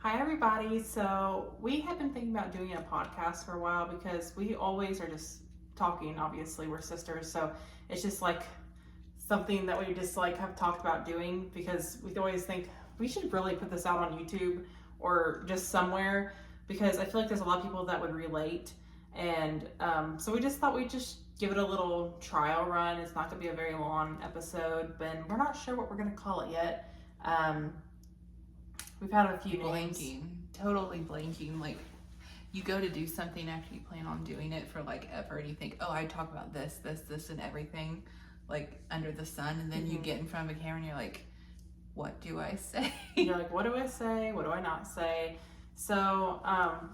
Hi everybody. So we have been thinking about doing a podcast for a while because we always are just talking. Obviously, we're sisters, so it's just like something that we just like have talked about doing because we always think we should really put this out on YouTube or just somewhere because I feel like there's a lot of people that would relate. And so we just thought we'd just give it a little trial run. It's not going to be a very long episode, but we're not sure what we're going to call it yet. We've had a few names. Totally blanking. Like, you go to do something after you plan on doing it for like ever, and you think, oh, I talk about this, and everything, like under the sun, and then you get in front of a camera and you're like, what do I say? You're like, what do I say? What do I not say? So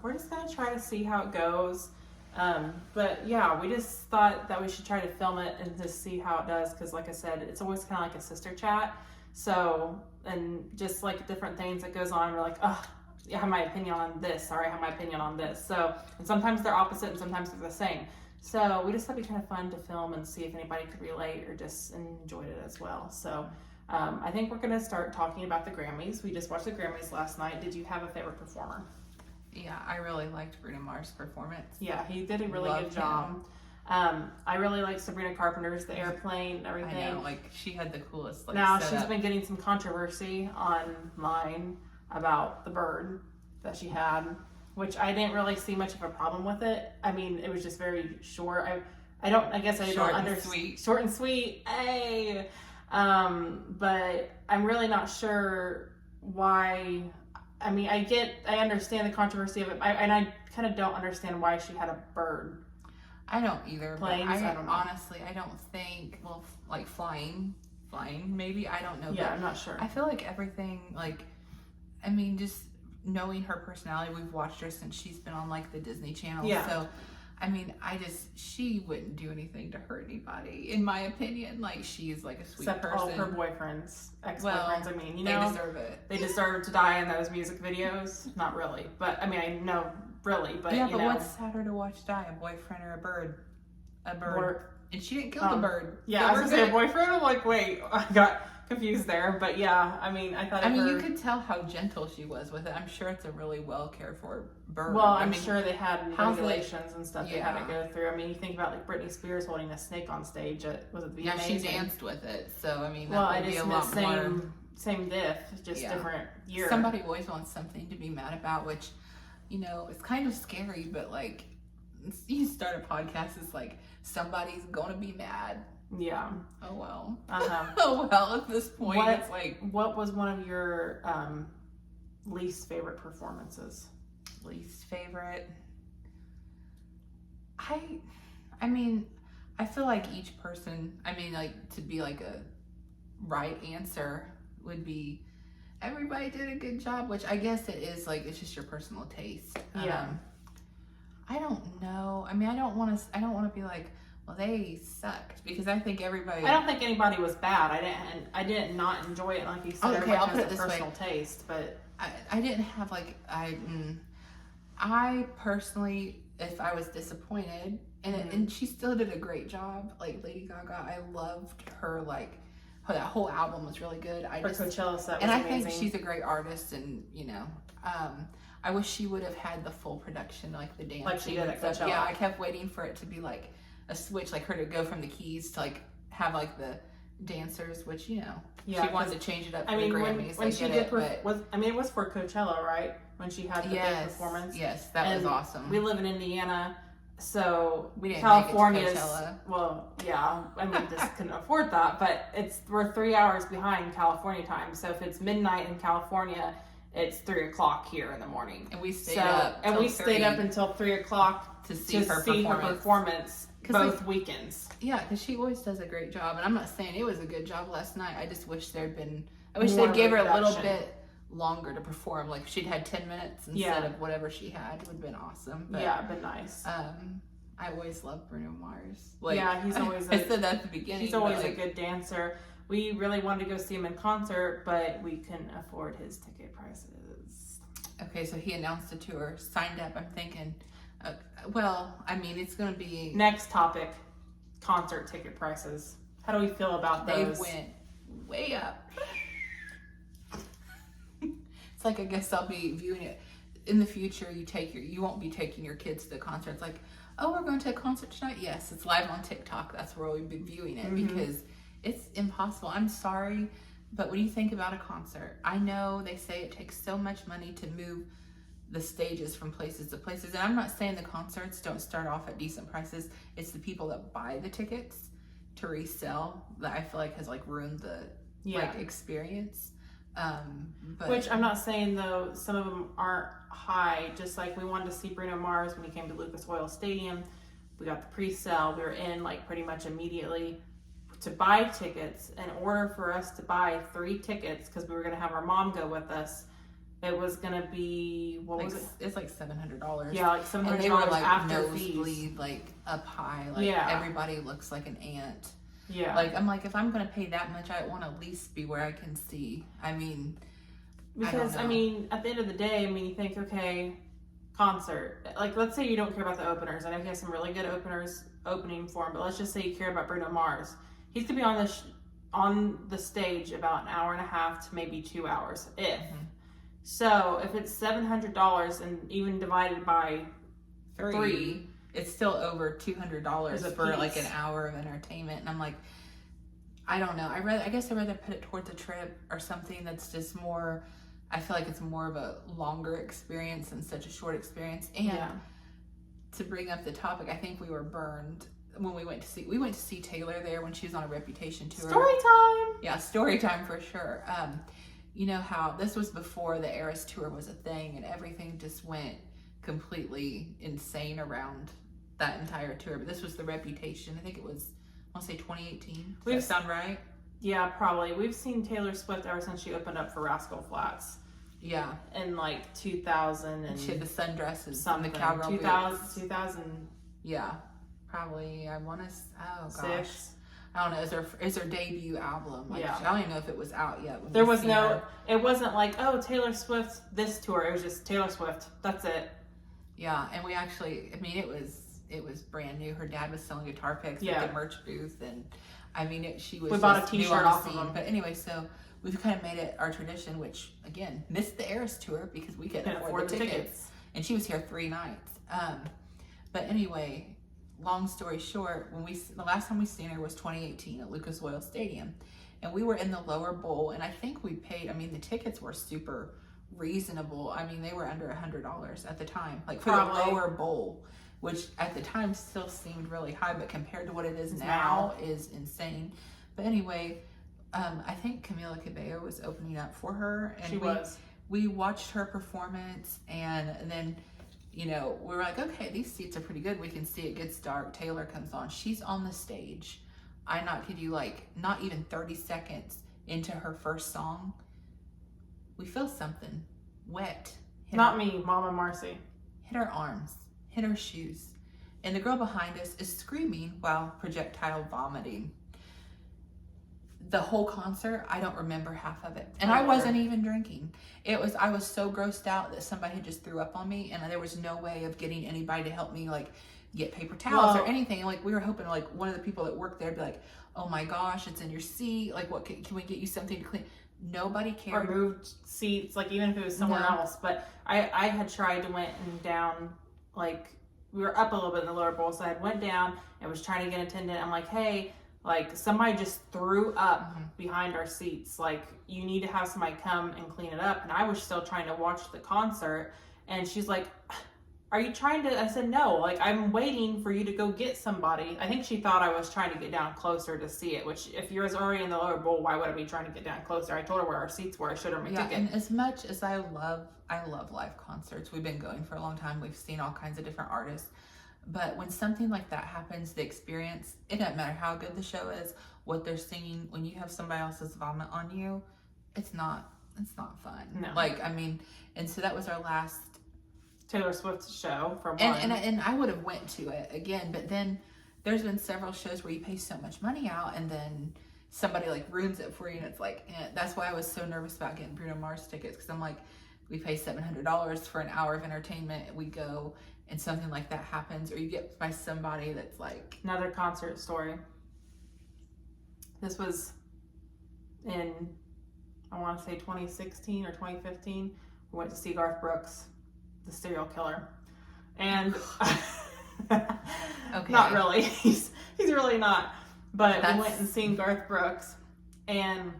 we're just gonna try to see how it goes. But yeah, we just thought that we should try to film it and just see how it does, because like I said, it's always kind of like a sister chat. So, and just like different things that goes on, we're like, oh, I have my opinion on this, or I have my opinion on this. So, and sometimes they're opposite and sometimes they're the same. So we just thought it'd be kind of fun to film and see if anybody could relate or just enjoyed it as well. So I think we're going to start talking about the Grammys. We just watched the Grammys last night. Did you have a favorite performer? Yeah, I really liked Bruno Mars' performance. Yeah, he did a really good job. I really like Sabrina Carpenter's The Airplane and everything. I know, like, she had the coolest, like, now setup. She's been getting some controversy online about the bird that she had, which I didn't really see much of a problem with it. I mean, it was just very short. I don't understand. Short and sweet. Hey. But I'm really not sure why. I mean, I understand the controversy of it, and I kind of don't understand why she had a bird. I don't either. Planes, but I don't know. Honestly, I don't think, well, like flying, maybe, I don't know. Yeah, but I'm not sure. I feel like everything, like, I mean, just knowing her personality, we've watched her since she's been on, like, the Disney Channel. Yeah. So, I mean, she wouldn't do anything to hurt anybody, in my opinion. Like, she's, like, a sweet Except person. all of her boyfriends, ex-boyfriends. Well, I mean, they deserve it. They deserve to die in those music videos. Not really, but I mean, I know really, but yeah. But what's sadder to watch die, a boyfriend or a bird? A bird. And she didn't kill the bird. Yeah, so I was gonna say a boyfriend. I'm like, wait, I got confused there. But yeah, I mean, you could tell how gentle she was with it. I'm sure it's a really well cared for bird. Well, I'm sure they had regulations and stuff they had to Yeah. go through. I mean, you think about like Britney Spears holding a snake on stage at, was it the Yeah, she danced with it. So, I mean, well, that would be a lot more. Same diff, just different year. Somebody always wants something to be mad about, which, you know, it's kind of scary, but like, you start a podcast, it's like, somebody's gonna be mad. Yeah. Oh well. Uh-huh. Oh well, at this point, it's like... What was one of your least favorite performances? Least favorite? I mean, I feel like each person, I mean, like, to be like a right answer would be, everybody did a good job, which I guess it is, like, it's just your personal taste. Yeah. I don't know. I mean, I don't want to be like, well, they sucked, because I think everybody... I don't think anybody was bad. I didn't not enjoy it, like you said. Okay, I'll put has it this personal way. taste, but I didn't have, like, I personally, if I was disappointed, and she still did a great job, like Lady Gaga, I loved her, like, that whole album was really good. Coachella set was and I amazing. think she's a great artist, and, you know, I wish she would have had the full production, like the dancing. Like she did at Coachella. Yeah, I kept waiting for it to be like a switch, like her to go from the keys to like have like the dancers, which, you know, she wanted to change it up for the Grammys. When she did, it was for Coachella, right? When she had the big performance. Yes, that was awesome. We live in Indiana, so we didn't California's, make it to Coachella. Well, yeah, I mean, just couldn't afford that, but we're 3 hours behind California time, so if it's midnight in California, it's 3 o'clock here in the morning. And we stayed up until 3 o'clock to see her performance both weekends. Yeah, because she always does a great job, and I'm not saying it was a good job last night. I just wish they'd gave her a little bit longer to perform. Like, if she'd had 10 minutes instead of whatever she had, it would have been awesome. But, yeah, it'd been nice. I always loved Bruno Mars. Like, yeah, he's always I said that at the beginning. He's always a good dancer. We really wanted to go see him in concert, but we couldn't afford his ticket prices. Okay, so he announced a tour, signed up. I'm thinking, well, I mean, it's going to be... Next topic, concert ticket prices. How do we feel about those? They went way up. It's like, I guess I'll be viewing it in the future. You won't be taking your kids to the concert. It's like, oh, we're going to a concert tonight. Yes, it's live on TikTok. That's where we've been viewing it because it's impossible. I'm sorry, but when you think about a concert, I know they say it takes so much money to move the stages from places to places. And I'm not saying the concerts don't start off at decent prices. It's the people that buy the tickets to resell that I feel like has like ruined the like experience. But which I'm not saying though, some of them aren't high. Just like we wanted to see Bruno Mars when he came to Lucas Oil Stadium. We got the pre-sale. We were in like pretty much immediately to buy tickets. In order for us to buy 3 tickets, because we were going to have our mom go with us, it was going to be, what was it? It's like $700. Yeah, like $700 and they were like after nosebleed, fees. like up high. Like everybody looks like an ant. Yeah. Like, I'm like, if I'm going to pay that much, I want to at least be where I can see. I mean, because, I mean, at the end of the day, I mean, you think, okay, concert. Like, let's say you don't care about the openers. I know he has some really good openers opening for him, but let's just say you care about Bruno Mars. He's going to be on the stage about an hour and a half to maybe 2 hours, if. So, if it's $700 and even divided by 3, it's still over $200 for like an hour of entertainment. And I'm like, I don't know. I guess I'd rather put it towards a trip or something that's just more, I feel like it's more of a longer experience than such a short experience. And to bring up the topic, I think we were burned when we went to see Taylor there when she was on a Reputation tour. Story time! Yeah, story time for sure. You know how this was before the Eras tour was a thing and everything just went completely insane around that entire tour. But this was the Reputation. I think it was, I want to say 2018. Does that sound right? Yeah, probably. We've seen Taylor Swift ever since she opened up for Rascal Flatts. Yeah. In like 2000 and she had the sundresses something. And the cowgirl 2000. Yeah. Probably, I want to, oh gosh. 6. I don't know, is her debut album. Like, I don't even know if it was out yet. There was no, it wasn't like, oh, Taylor Swift, this tour. It was just Taylor Swift. That's it. Yeah, and we actually, I mean, it was brand new. Her dad was selling guitar picks at the merch booth. And I mean, she was we bought a t-shirt off of them. But anyway, so we've kind of made it our tradition, which, again, missed the Eras tour because we couldn't afford the tickets. And she was here 3 nights. But anyway, long story short, the last time we seen her was 2018 at Lucas Oil Stadium, and we were in the lower bowl, and I think we paid, I mean, the tickets were super reasonable. I mean, they were under $100 at the time, like for the lower bowl, which at the time still seemed really high, but compared to what it is now is insane. But anyway, I think Camila Cabello was opening up for her, and we watched her performance, and then, you know, we were like, okay, these seats are pretty good. We can see it gets dark. Taylor comes on. She's on the stage. I not kid you, like, not even 30 seconds into her first song, we feel something wet. Not me, Mama Marcy. Hit her arms, hit her shoes. And the girl behind us is screaming while projectile vomiting. The whole concert, I don't remember half of it. And I wasn't even drinking. I was so grossed out that somebody had just threw up on me, and there was no way of getting anybody to help me, like, get paper towels or anything. And, like, we were hoping, like, one of the people that worked there would be like, oh my gosh, it's in your seat. Like, what can we get you something to clean? Nobody cared. Or moved seats, like, even if it was somewhere else. But I had tried to went and down, like, we were up a little bit in the lower bowl, so I had went down and was trying to get an attendant. I'm like, hey, like, somebody just threw up behind our seats. Like, you need to have somebody come and clean it up. And I was still trying to watch the concert. And she's like, are you trying to? I said, no. Like, I'm waiting for you to go get somebody. I think she thought I was trying to get down closer to see it. Which, if you're already in the lower bowl, why would I be trying to get down closer? I told her where our seats were. I showed her my ticket. And as much as I love live concerts. We've been going for a long time. We've seen all kinds of different artists. But when something like that happens, the experience, it doesn't matter how good the show is, what they're singing, when you have somebody else's vomit on you, it's not fun. No. Like, I mean, and so that was our last Taylor Swift show for one. And I would have went to it again, but then there's been several shows where you pay so much money out and then somebody like ruins it for you, and it's like, that's why I was so nervous about getting Bruno Mars tickets, because I'm like, we pay $700 for an hour of entertainment, we go, and something like that happens, or you get by somebody that's like... Another concert story. This was in, I want to say 2016 or 2015. We went to see Garth Brooks, the serial killer. And Okay. not really. He's really not. But we went and seen Garth Brooks, and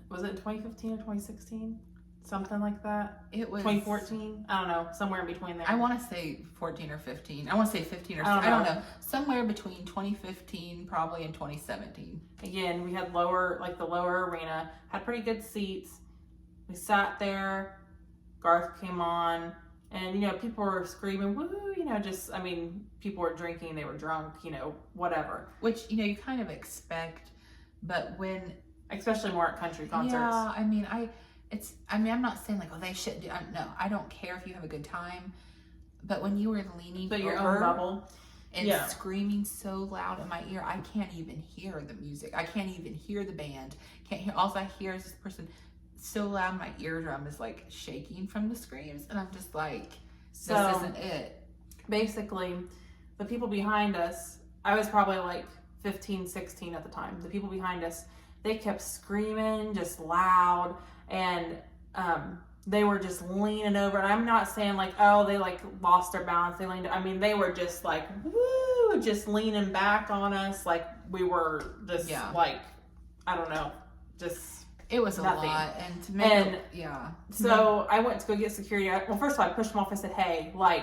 was it 2015 or 2016? Something like that. It was 2014. I don't know, somewhere in between there. I want to say 14 or 15. I want to say 15 or I don't know. Somewhere between 2015 probably and 2017. Again, we had the lower arena, had pretty good seats. We sat there. Garth came on, and people were screaming, "Woo!" People were drinking, they were drunk, whatever. Which you kind of expect, but especially more at country concerts. Yeah, I'm not saying like, oh, they shouldn't do. No, I don't care if you have a good time, but when you were leaning your over own bubble and screaming so loud in my ear, I can't even hear the music. I can't even hear the band. Can't hear. All I hear is this person so loud. My eardrum is like shaking from the screams, and I'm just like, this isn't it. Basically, the people behind us, I was probably like 15, 16 at the time. The people behind us, they kept screaming just loud, and they were just leaning over. And I'm not saying like, oh, they like lost their balance. They leaned. They were just like, woo, just leaning back on us like we were just like, I don't know, just. It was nothing. A lot, and to make So I went to go get security. Well, first of all, I pushed them off. I said, "Hey, like,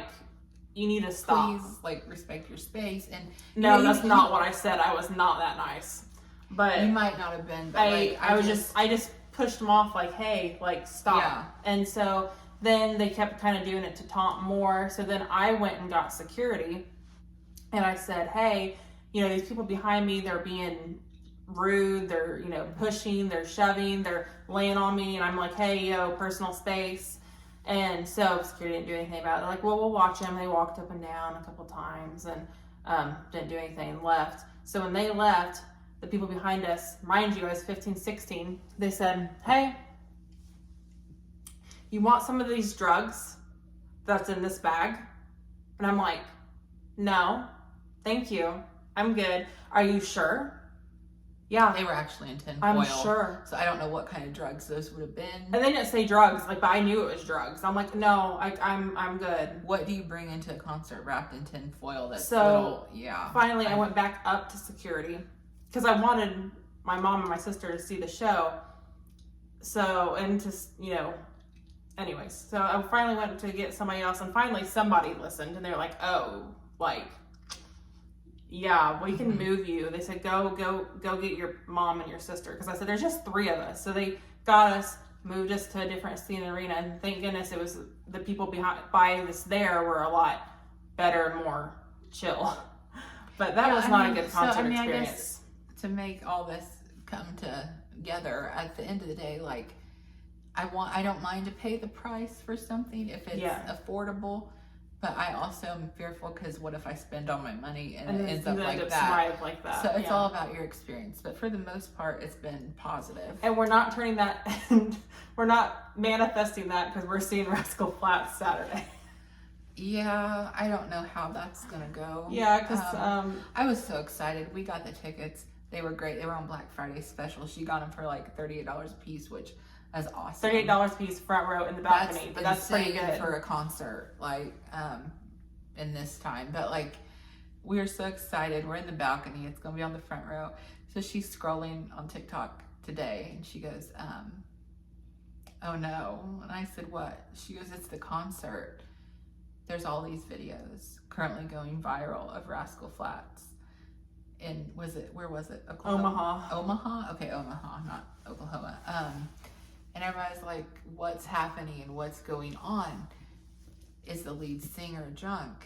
you need to stop. Please, like, respect your space." And no, that's not what I said. I was not that nice. But you might not have been. But I just pushed them off. Like, hey, like, stop. Yeah. And so then they kept kind of doing it to taunt more. So then I went and got security, and I said, "Hey, these people behind me, they're being rude, they're pushing, they're shoving, they're laying on me," and I'm like, "Hey, personal space." And so security didn't do anything about it. They're like, "Well, we'll watch them." They walked up and down a couple times and didn't do anything and left. So when they left, the people behind us, mind you, I was 15, 16, they said, "Hey, you want some of these drugs that's in this bag?" And I'm like, "No, thank you, I'm good. Are you sure?" Yeah. They were actually in tin foil. I'm sure. So I don't know what kind of drugs those would have been. And they didn't say drugs, but I knew it was drugs. I'm like, no, I'm good. What do you bring into a concert wrapped in tin foil? That's Finally, I went back up to security because I wanted my mom and my sister to see the show. So, and to, anyways. So I finally went to get somebody else, and finally somebody listened, and they're like, oh, like, yeah, we can move you. They said, go get your mom and your sister. Because I said, there's just 3 of us. So they got us, moved us to a different scene arena. And thank goodness it was the people by us there were a lot better and more chill. But that was not a good concert experience. I guess to make all this come together at the end of the day, like, I don't mind to pay the price for something if it's affordable. But I also am fearful because what if I spend all my money and it ends up like that? So it's all about your experience. But for the most part, it's been positive. And we're not turning that, and we're not manifesting that because we're seeing Rascal Flatts Saturday. Yeah, I don't know how that's going to go. Yeah, because I was so excited. We got the tickets. They were great. They were on Black Friday special. She got them for like $38 a piece, which is awesome. $38 a piece, front row in the balcony, but that's pretty good for a concert, like in this time. But like, we are so excited. We're in the balcony. It's gonna be on the front row. So she's scrolling on TikTok today, and she goes, "Oh no!" And I said, "What?" She goes, "It's the concert. There's all these videos currently going viral of Rascal Flatts." And where was it? Omaha. Omaha? Okay, Omaha, not Oklahoma. And everybody's like, what's happening and what's going on? Is the lead singer drunk?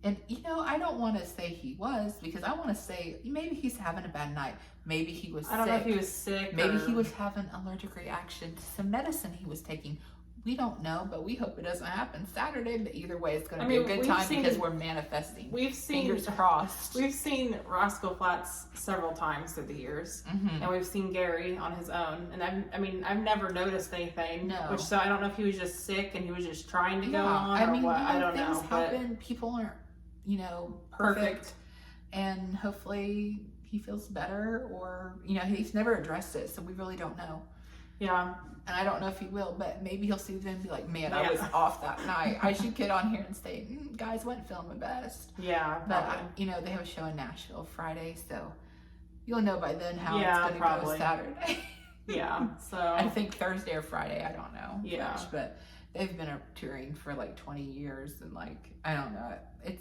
And, I don't want to say he was, because I want to say maybe he's having a bad night. Maybe he was sick. I don't know if he was sick. Maybe he was having an allergic reaction to some medicine he was taking. We don't know, but we hope it doesn't happen Saturday. But either way, it's going to be a good time because we're manifesting. Fingers crossed. We've seen Rascal Flatts several times through the years, and we've seen Gary on his own. And I've never noticed anything. No. So I don't know if he was just sick and he was just trying to go on or what. I don't know. Things happen. People aren't, perfect. And hopefully he feels better, or he's never addressed it, so we really don't know. Yeah. And I don't know if he will, but maybe he'll see them and be like, man, Yeah. I was off that night. I should get on here and say, guys went filming best. Yeah, But, probably. you know, they have a show in Nashville Friday, so you'll know by then how Yeah, it's going to probably. go Saturday. Yeah, so. I think Thursday or Friday, I don't know. Yeah. But they've been touring for like 20 years, and like, I don't know.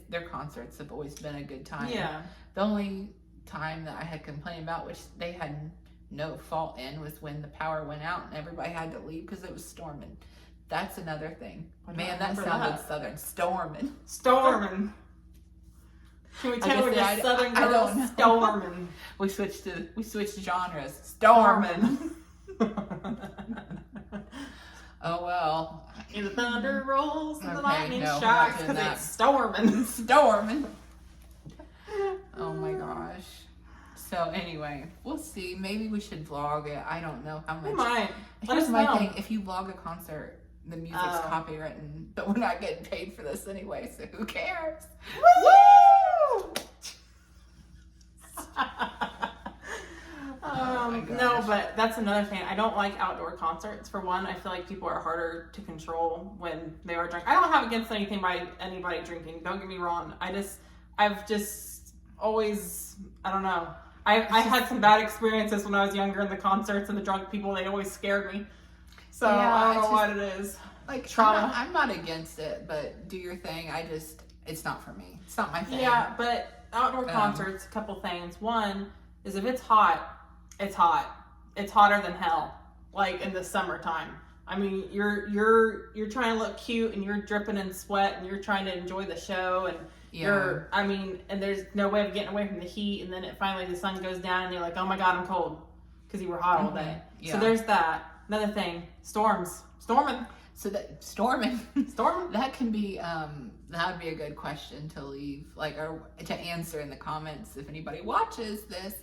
Their concerts have always been a good time. Yeah. The only time that I had complained about, which they had no fault in, was when the power went out and everybody had to leave because it was storming. That's another thing. Man, that sounded southern. Storming. Storming. Can we tell we're just southern girls? Storming. We switched genres. Storming. Oh well. And the thunder rolls and the Okay, lightning no, strikes we're not doing because that. it's storming. Storming. Oh my gosh. So anyway, we'll see. Maybe we should vlog it. I don't know how much. We might. Let Here's us my know. thing. If you vlog a concert, the music's copywritten, but we're not getting paid for this anyway, so who cares? Woo! my no, gosh. but that's another thing. I don't like outdoor concerts. For one, I feel like people are harder to control when they are drunk. I don't have against anything by anybody drinking. Don't get me wrong. I've just always, I don't know. I had some bad experiences when I was younger in the concerts, and the drunk people, they always scared me. So Yeah, I don't know it's what it is. Like, Trauma. I'm not against it, but do your thing. It's not for me. It's not my thing. Yeah, but outdoor concerts, a couple things. One is if it's hot, it's hot. It's hotter than hell. Like in the summertime. I mean, you're trying to look cute and you're dripping in sweat and you're trying to enjoy the show and and there's no way of getting away from the heat, and then finally the sun goes down and you're like, oh my god, I'm cold because you were hot all day. Yeah. So there's that. Another thing, storming. So that storming, Storming. that can be that would be a good question to leave, like, or to answer in the comments if anybody watches this.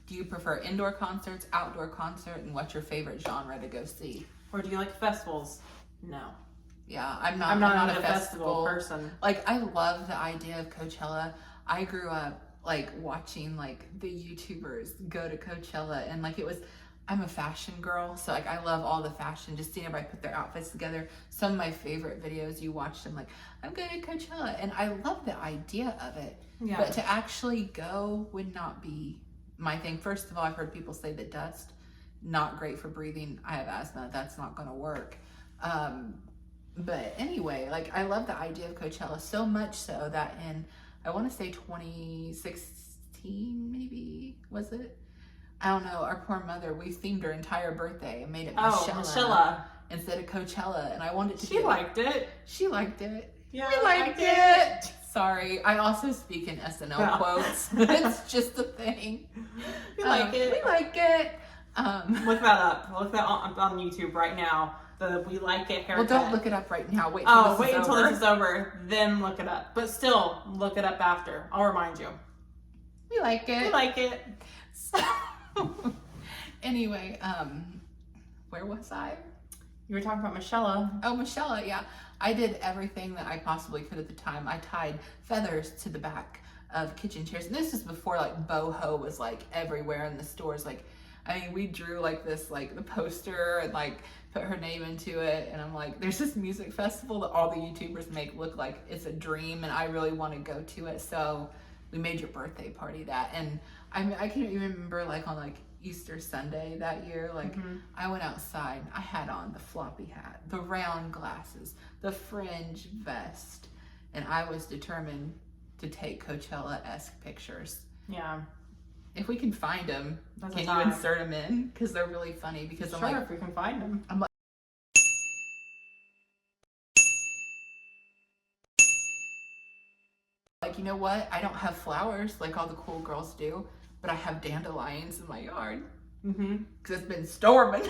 Do you prefer indoor concerts, outdoor concert, and what's your favorite genre to go see? Or do you like festivals? No. Yeah, I'm not a festival person. Like, I love the idea of Coachella. I grew up like watching like the YouTubers go to Coachella, and like I'm a fashion girl, so like I love all the fashion, just seeing everybody put their outfits together. Some of my favorite videos, you watch them like, I'm going to Coachella, and I love the idea of it. Yeah. But to actually go would not be my thing. First of all, I've heard people say that dust, not great for breathing. I have asthma, that's not going to work. But anyway, like, I love the idea of Coachella so much so that in, I want to say 2016 maybe, was it? I don't know, our poor mother, we themed her entire birthday and made it Michelle instead of Coachella, and I wanted to liked it. She liked it. Yeah, we liked it. Sorry, I also speak in SNL quotes. It's just a thing. We like it. We like it. Look that up. Look that on YouTube right now. The We Like It haircut. Well, don't look it up right now. Wait until this is over. Then look it up. But still, look it up after. I'll remind you. We like it. We like it. So, anyway, where was I? You were talking about Michelle. Oh, Michelle, yeah. I did everything that I possibly could at the time. I tied feathers to the back of kitchen chairs. And this is before like boho was like everywhere in the stores. Like, I mean, we drew like this, like the poster, and like put her name into it. And I'm like, there's this music festival that all the YouTubers make look like it's a dream, and I really want to go to it. So we made your birthday party that. And I mean, I can't even remember, like on like Easter Sunday that year, like I went outside, I had on the floppy hat, the round glasses, the fringe vest, and I was determined to take Coachella-esque pictures. Yeah. If we can find them, can you insert them in? Because they're really funny. Because I'm like, if we can find them. I'm like, you know what? I don't have flowers like all the cool girls do, but I have dandelions in my yard. Because it's been storming.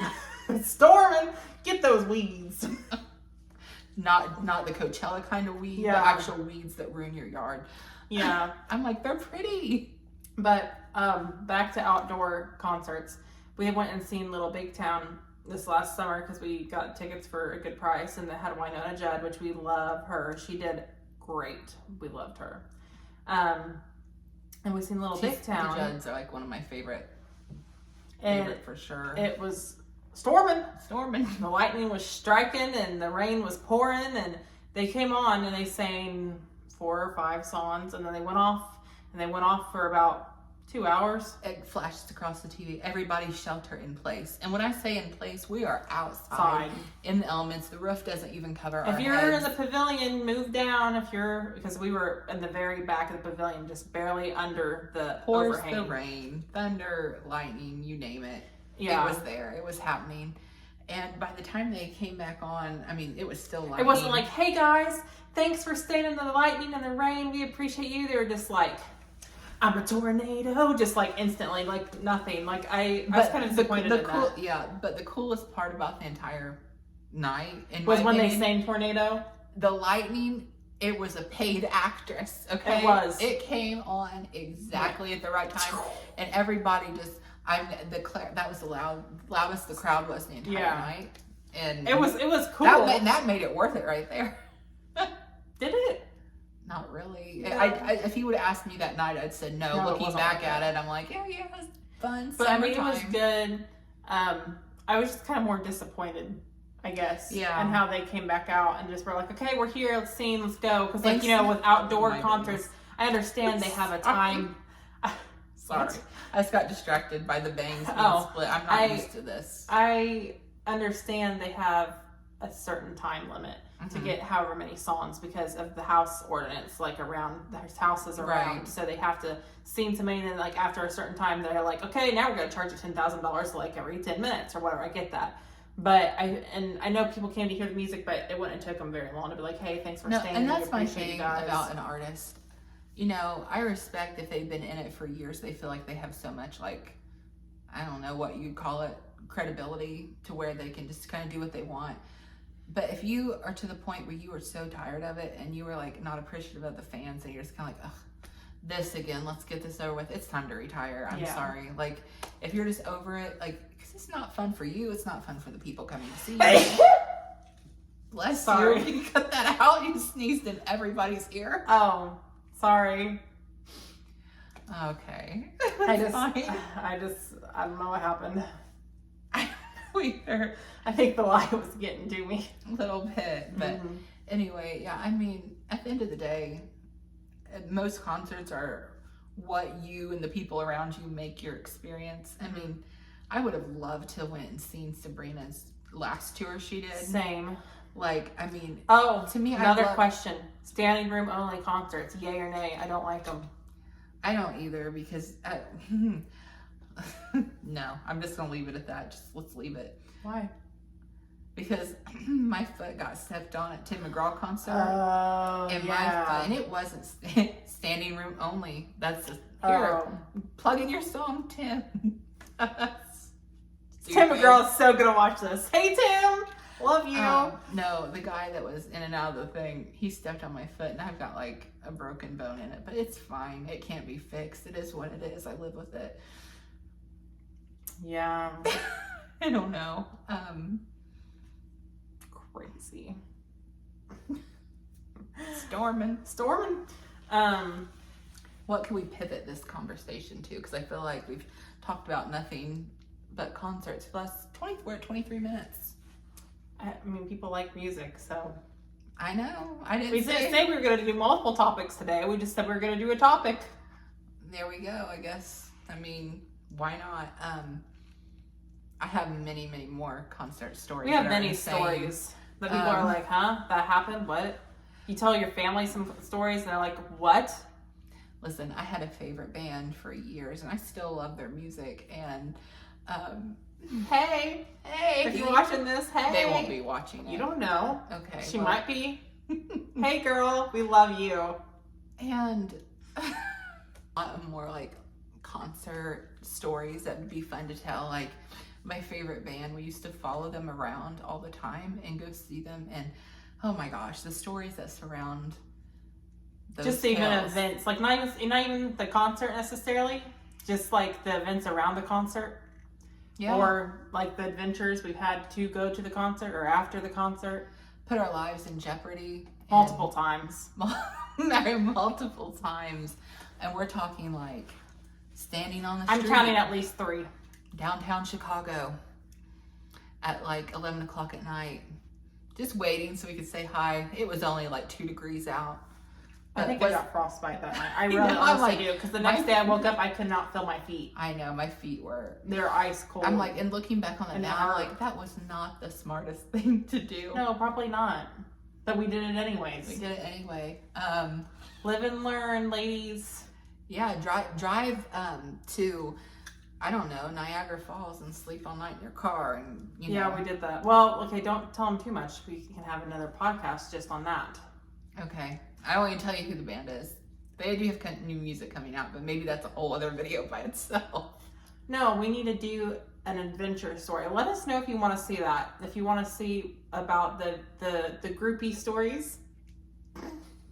Storming. Get those weeds. Not the Coachella kind of weed, the actual weeds that ruin your yard. Yeah. I'm like, they're pretty. But back to outdoor concerts. We went and seen Little Big Town this last summer because we got tickets for a good price, and they had Winona Judd, which we love her. She did great. We loved her. And we seen Little Big Town. The Judds are like one of my favorite and for sure. It was storming. Storming. The lightning was striking and the rain was pouring, and they came on and they sang 4 or 5 songs, and then they went off, for about 2 hours. It flashes across the TV. Everybody shelter in place. And when I say in place, we are outside in the elements. The roof doesn't even cover our heads. If you're in the pavilion, move down. Because we were in the very back of the pavilion, just barely under the overhang. The rain, thunder, lightning, you name it. Yeah. It was there. It was happening. And by the time they came back on, I mean, it was still lightning. It wasn't like, hey guys, thanks for staying in the lightning and the rain. We appreciate you. They were just like, I'm a tornado, just like instantly, like nothing. Like I was kind of disappointed in that. Yeah, but the coolest part about the entire night was when they sang tornado. The lightning, it was a paid actress. Okay, it was. It came on exactly at the right time, and everybody just. That was the loudest the crowd was the entire night, and it was cool. That made it worth it right there. Did it? Not really. No. If you would have asked me that night, I'd said no. Looking back at it, I'm like, yeah, it was fun. But I mean, it was good. I was just kind of more disappointed, I guess. Yeah. And how they came back out and just were like, okay, we're here, let's sing, let's go. Because like, you know, with outdoor concerts, I understand they have a time. Sorry. I just got distracted by the bangs being split. I'm not used to this. I understand they have a certain time limit to get however many songs because of the house ordinance, like around, there's houses around. Right. So they have to sing so many, and then like after a certain time, they're like, okay, now we're going to charge you $10,000 like every 10 minutes or whatever. I get that. But I know people came to hear the music, but it wouldn't have took them very long to be like, hey, thanks for staying. And that's my thing about an artist. You know, I respect if they've been in it for years, they feel like they have so much, like, I don't know what you'd call it, credibility to where they can just kind of do what they want. But if you are to the point where you are so tired of it and you were like not appreciative of the fans and you're just kind of like, ugh, this again, let's get this over with. It's time to retire. I'm sorry. Like, if you're just over it, like, because it's not fun for you, it's not fun for the people coming to see you. Bless you. You cut that out. You sneezed in everybody's ear. Oh. Sorry. Okay. I don't know what happened. I think the light was getting to me. A little bit. But anyway, yeah, I mean, at the end of the day, most concerts are what you and the people around you make your experience. I mean, I would have loved to went and seen Sabrina's last tour she did. Same. Like, I mean, to me, another question. Standing room only concerts, yay or nay? I don't like them. I don't either because, no, I'm just going to leave it at that. Just let's leave it. Why? Because my foot got stepped on at Tim McGraw concert. My foot, and it wasn't standing room only. That's just, here, plug in your song, Tim. Tim McGraw is so gonna watch this. Hey, Tim! Love you. No, the guy that was in and out of the thing, he stepped on my foot and I've got like a broken bone in it, but it's fine. It can't be fixed. It is what it is. I live with it. Yeah. I don't know. Crazy. Storming. What can we pivot this conversation to? Because I feel like we've talked about nothing but concerts. Plus, we're at 23 minutes. I mean, people like music, so. I know. We didn't say we were going to do multiple topics today. We just said we were going to do a topic. There we go, I guess. I mean, why not? I have many, many more concert stories. We have many stories that people are like, huh? That happened? What? You tell your family some stories and they're like, what? Listen, I had a favorite band for years and I still love their music. And hey, if you're watching this, hey. They won't be watching it. You don't know. Okay. She might be. Hey girl, we love you. And a lot more like concert stories that would be fun to tell. Like my favorite band, we used to follow them around all the time and go see them. And oh my gosh, the stories that surround those just tales. Even events, like not even the concert necessarily, just like the events around the concert. Yeah. Or like the adventures we've had to go to the concert or after the concert. Put our lives in jeopardy. Multiple times. Multiple times. And we're talking like standing on the street. I'm counting at least 3. Downtown Chicago. at like 11 o'clock at night, just waiting so we could say hi. It was only like 2 degrees out. I think I got frostbite that night. I really I'm honestly like, do, because the next day I woke up, I could not feel my feet. I know, my feet were. They're ice cold. I'm like, and looking back on it And now, I'm like, that was not the smartest thing to do. No, probably not. But we did it anyways. We did it anyway. Live and learn, ladies. Yeah, drive to, I don't know, Niagara Falls and sleep all night in your car, and you know. Yeah, we did that. Well, okay, don't tell them too much. We can have another podcast just on that. Okay. I don't want to tell you who the band is. They do have new music coming out, but maybe that's a whole other video by itself. No, we need to do an adventure story. Let us know if you want to see that. If you want to see about the groupie stories.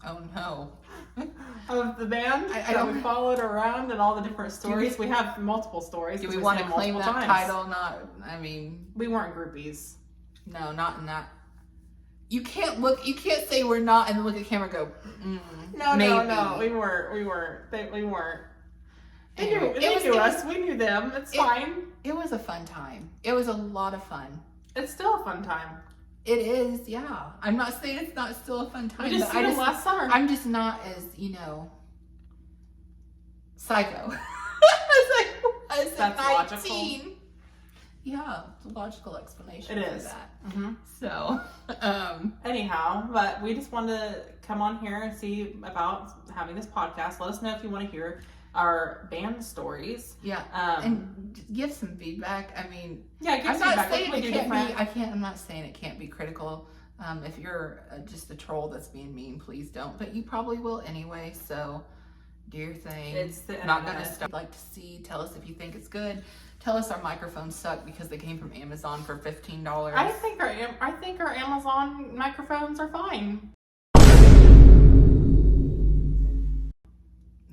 Oh no. Of the band I that don't- we followed around and all the different stories. We have multiple stories. Do we because want say to them claim that multiple times. title? Not, I mean, We weren't groupies. no, not in that. You can't say we're not and then look at camera and go, No, maybe. no, we weren't. We weren't. They Anyway, knew us. We knew them. It's fine. It was a fun time. It was a lot of fun. It's still a fun time. It is, yeah. I'm not saying it's not still a fun time. We just but did it last summer. I'm just not as, psycho. as That's 19. logical. Yeah, it's a logical explanation It for is. that. Mm-hmm. So, Anyhow, but we just wanted to come on here and see about having this podcast. Let us know if you want to hear our band stories. yeah, and give some feedback. I mean, Yeah, give I'm not feedback. saying What can we it do can't different? be. I'm not saying it can't be critical. If you're just a troll that's being mean, please don't. But you probably will anyway. So do your thing. It's the not gonna internet. stop. Like to see. Tell us if you think it's good. Tell us our microphones suck because they came from Amazon for $15. I think our Amazon microphones are fine.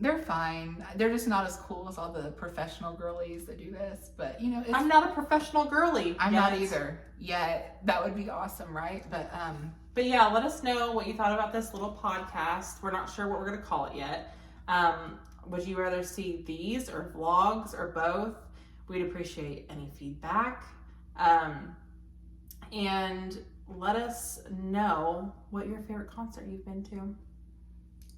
They're fine. They're just not as cool as all the professional girlies that do this. But it's, I'm not a professional girly. I'm yet. not either. Yet that would be awesome, right? But yeah, let us know what you thought about this little podcast. We're not sure what we're going to call it yet. Would you rather see these or vlogs or both? We'd appreciate any feedback. And let us know what your favorite concert you've been to.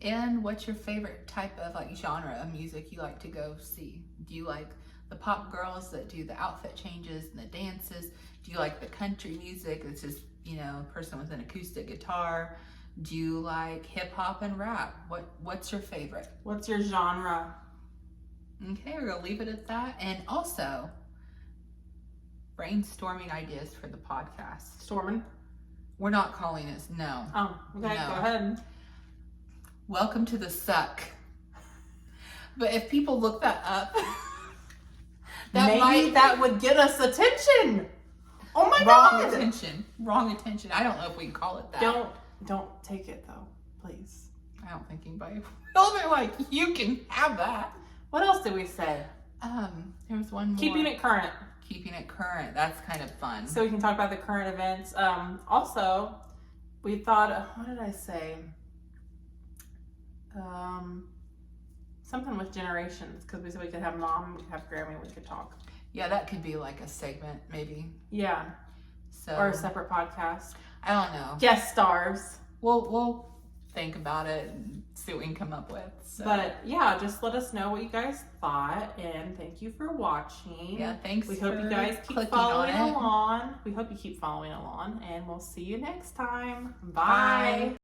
And what's your favorite type of genre of music you like to go see? Do you like the pop girls that do the outfit changes and the dances? Do you like the country music that's just, a person with an acoustic guitar? Do you like hip hop and rap? What's your favorite? What's your genre? Okay, we're gonna leave it at that. And also brainstorming ideas for the podcast. Stormin'? We're not calling it, no. Oh, okay, No. Go ahead. Welcome to the suck. But if people look that up, Maybe that would get us attention. Oh my wrong God. attention. Wrong attention. I don't know if we can call it that. Don't take it though, please. I don't think anybody will. They're like, you can have that. What else did we say? There was one more. Keeping it current. Keeping it current. That's kind of fun. So we can talk about the current events. Also, we thought, what did I say? Something with generations, because we said we could have mom, we could have Grammy, we could talk. Yeah, that could be like a segment, maybe. Yeah. So Or a separate podcast. I don't know. Guest stars. We'll think about it and see what we can come up with. So. But yeah, just let us know what you guys thought, and thank you for watching. Yeah, thanks. We hope you guys keep clicking following on it. along. We hope you keep following along, and we'll see you next time. Bye. Bye.